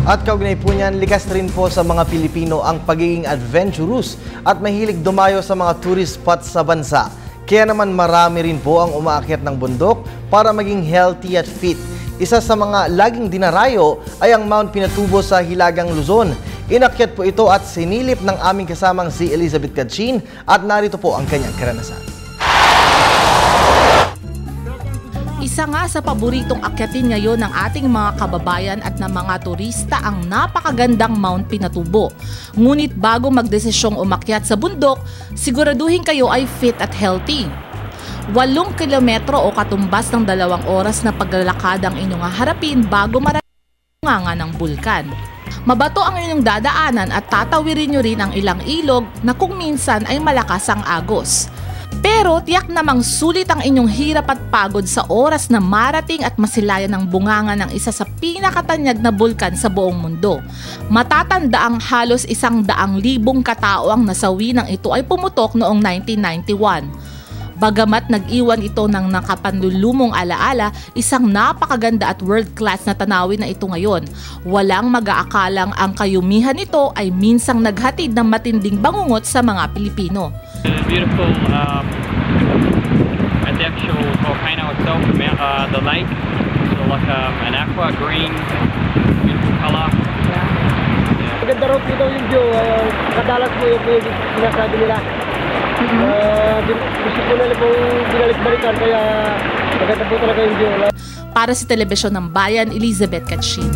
At kaugnay po niyan, likas rin po sa mga Pilipino ang pagiging adventurous at mahilig dumayo sa mga tourist spots sa bansa. Kaya naman marami rin po ang umaakyat ng bundok para maging healthy at fit. Isa sa mga laging dinarayo ay ang Mount Pinatubo sa Hilagang Luzon. Inakyat po ito at sinilip ng aming kasamang si Elizabeth Kachin at narito po ang kanyang karanasan. Isa nga sa paboritong akyatin ngayon ng ating mga kababayan at ng mga turista ang napakagandang Mount Pinatubo. Ngunit bago magdesisyong umakyat sa bundok, siguraduhin kayo ay fit at healthy. 8 kilometro o katumbas ng 2 oras na paglalakad ang inyong haharapin bago marating ang ng bulkan. Mabato ang inyong dadaanan at tatawirin nyo rin ang ilang ilog na kung minsan ay malakas ang agos. Pero tiyak namang sulit ang inyong hirap at pagod sa oras na marating at masilayan ng bunganga ng isa sa pinakatanyag na bulkan sa buong mundo. Matatanda ang halos 100,000 katao ang nasawi ng ito ay pumutok noong 1991. Bagamat nag-iwan ito ng nakapanlulumong alaala, isang napakaganda at world-class na tanawin na ito ngayon. Walang mag-aakalang ang kayumihan nito ay minsang naghatid ng matinding bangungot sa mga Pilipino. Beautiful at the actual volcano itself, the lake, so like an aqua green, beautiful color. Maganda raw po daw yung view, kadalas po yung sinasabi nila. Gusto ko na po binalik-balikan kaya maganda po talaga yung view. Para sa Telebisyon ng Bayan, Elizabeth Kachin.